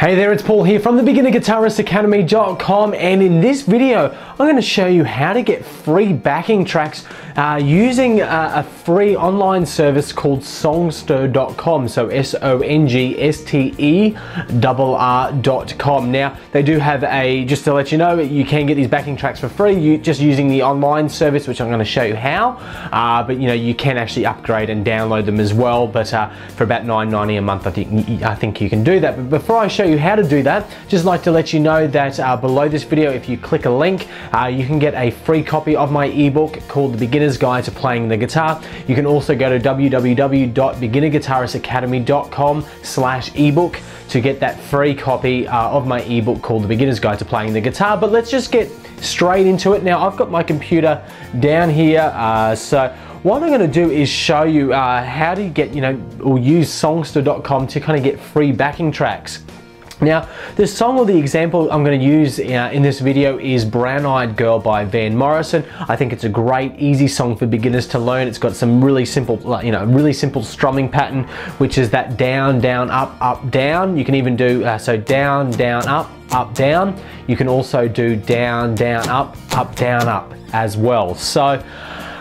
Hey there, it's Paul here from the beginnerguitaristacademy.com, and in this video I'm going to show you how to get free backing tracks using a free online service called Songster.com, so SONGSTERR.com. Now they do have just to let you know, you can get these backing tracks for free just using the online service, which I'm going to show you how, but you know, you can actually upgrade and download them as well, but for about $9.90 a month I think you can do that. But before I show you how to do that, just like to let you know that below this video, if you click a link, you can get a free copy of my ebook called The Beginner's Guide to Playing the Guitar. You can also go to www.beginnerguitaristacademy.com/ebook to get that free copy of my ebook called The Beginner's Guide to Playing the Guitar. But let's just get straight into it. Now I've got my computer down here, so what I'm going to do is show you how to get, or use Songster.com to kind of get free backing tracks. Now, the song or the example I'm going to use in this video is Brown Eyed Girl by Van Morrison. I think it's a great, easy song for beginners to learn. It's got some really simple, really simple strumming pattern, which is that down, down, up, up, down. You can even do, so down, down, up, down. You can also do down, down, up, down, up as well. So,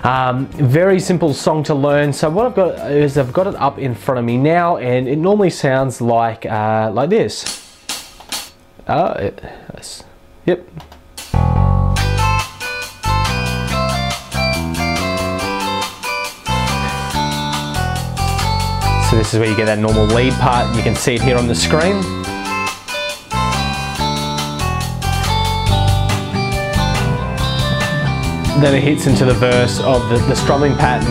very simple song to learn. So what I've got is I've got it up in front of me now, and it normally sounds like this. Yep. So this is where you get that normal lead part. You can see it here on the screen. Then it hits into the verse of the strumming pattern.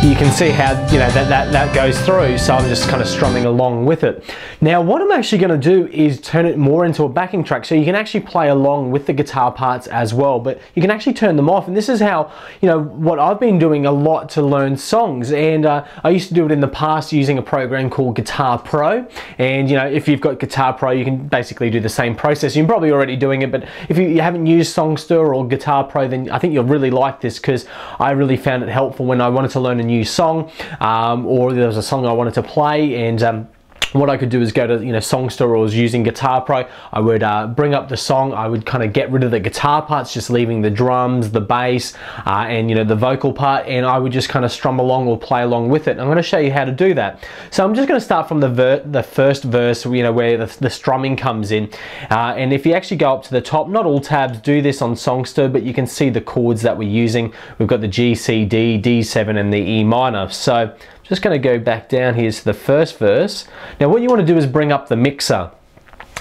You can see how that goes through, so I'm just kind of strumming along with it. Now what I'm actually going to do is turn it more into a backing track, so you can actually play along with the guitar parts as well, but you can actually turn them off. And this is how, what I've been doing a lot to learn songs, and I used to do it in the past using a program called Guitar Pro. And if you've got Guitar Pro, you can basically do the same process. You're probably already doing it, but if you haven't used Songster or Guitar Pro, then I think you'll really like this, because I really found it helpful when I wanted to learn a new song, or there was a song I wanted to play, and what I could do is go to Songster, or was using Guitar Pro. I would bring up the song. I would kind of get rid of the guitar parts, just leaving the drums, the bass, and the vocal part, and I would just kind of strum along or play along with it. I'm going to show you how to do that. So I'm just going to start from the first verse, where the strumming comes in, and if you actually go up to the top, not all tabs do this on Songster, but you can see the chords that we're using. We've got the G, C, D, D7, and the E minor. So just going to go back down here to the first verse. Now what you want to do is bring up the mixer.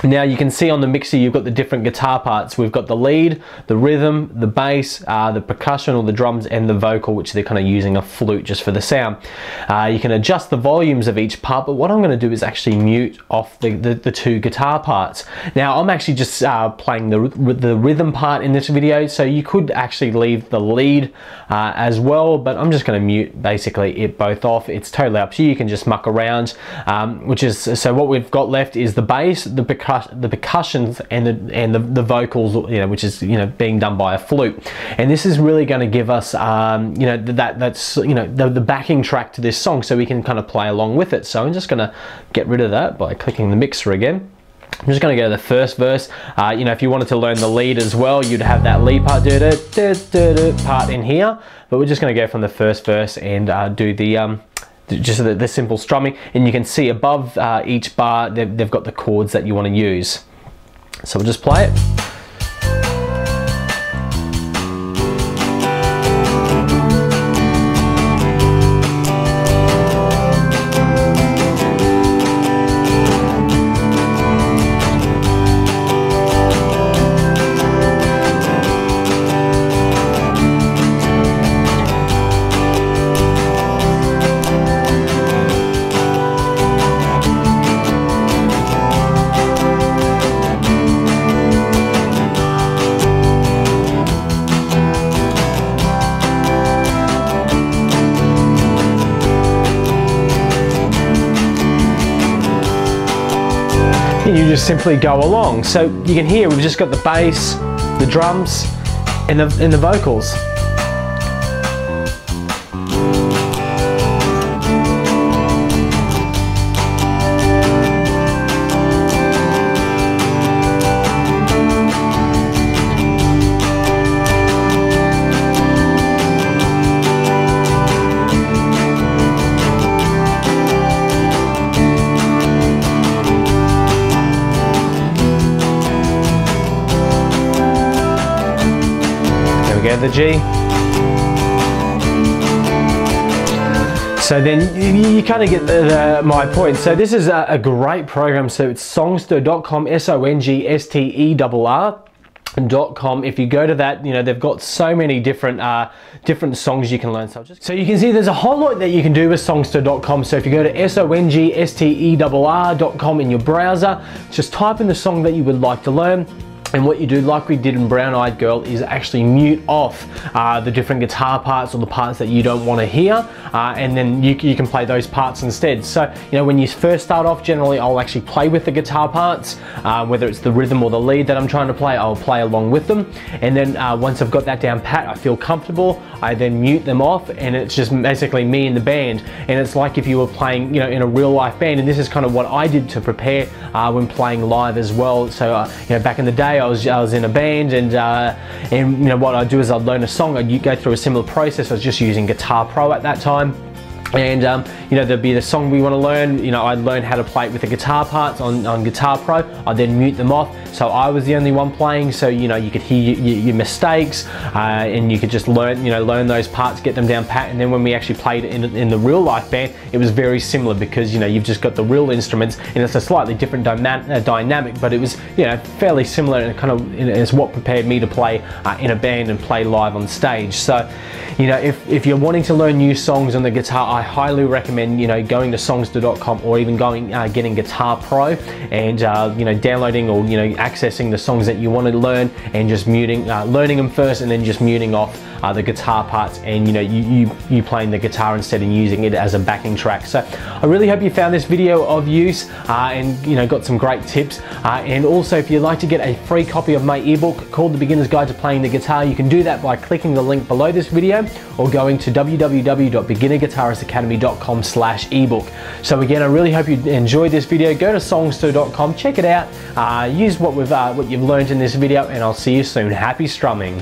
Now you can see on the mixer you've got the different guitar parts. We've got the lead, the rhythm, the bass, the percussion or the drums, and the vocal, which they're kind of using a flute just for the sound. You can adjust the volumes of each part, but what I'm going to do is actually mute off the two guitar parts. Now I'm actually just playing the rhythm part in this video, so you could actually leave the lead as well, but I'm just going to mute basically it both off. It's totally up to you. You can just muck around, so what we've got left is the bass, the percussions, and the vocals, which is being done by a flute. And this is really going to give us the backing track to this song, so we can kind of play along with it. So I'm just going to get rid of that by clicking the mixer again. I'm just going to go to the first verse. If you wanted to learn the lead as well, you'd have that lead part part in here, but we're just going to go from the first verse and do just the simple strumming. And you can see above each bar they've got the chords that you want to use. So we'll just play it. You just simply go along. So you can hear we've just got the bass, the drums, and the vocals. and the G. So then you kind of get my point. So this is a great program. So it's songster.com, SONGSTERR.com. If you go to that, you know, they've got so many different songs you can learn. So you can see there's a whole lot that you can do with songster.com. So if you go to SONGSTERR.com in your browser, just type in the song that you would like to learn. And what you do, like we did in Brown Eyed Girl, is actually mute off the different guitar parts or the parts that you don't want to hear, and then you can play those parts instead. So, you know, when you first start off, generally I'll actually play with the guitar parts, whether it's the rhythm or the lead that I'm trying to play, I'll play along with them. And then once I've got that down pat, I feel comfortable, I then mute them off, and it's just basically me and the band. And it's like if you were playing, you know, in a real life band, and this is kind of what I did to prepare when playing live as well. So, you know, back in the day, I was in a band, and you know what I'd do is I'd learn a song. I'd go through a similar process. I was just using Guitar Pro at that time. And you know, there'd be the song we want to learn, you know, I'd learn how to play it with the guitar parts on Guitar Pro. I'd then mute them off, so I was the only one playing, so you know, you could hear your mistakes, and you could just learn those parts, get them down pat. And then when we actually played it in the real life band, it was very similar, because you know, you've just got the real instruments, and it's a slightly different dynamic, but it was, you know, fairly similar, and kind of it's what prepared me to play in a band and play live on stage. So, you know, if you're wanting to learn new songs on the guitar, I highly recommend, you know, going to songster.com, or even getting Guitar Pro, and you know, downloading or, you know, accessing the songs that you want to learn, and just learning them first, and then just muting off the guitar parts, and you know, you playing the guitar instead and using it as a backing track. So I really hope you found this video of use, and you know, got some great tips. And also, if you'd like to get a free copy of my ebook called The Beginner's Guide to Playing the Guitar, you can do that by clicking the link below this video, or going to www.beginnerguitaristacademy.com/ebook. So again, I really hope you enjoyed this video. Go to songster.com, check it out, use what you've learned in this video, and I'll see you soon. Happy strumming.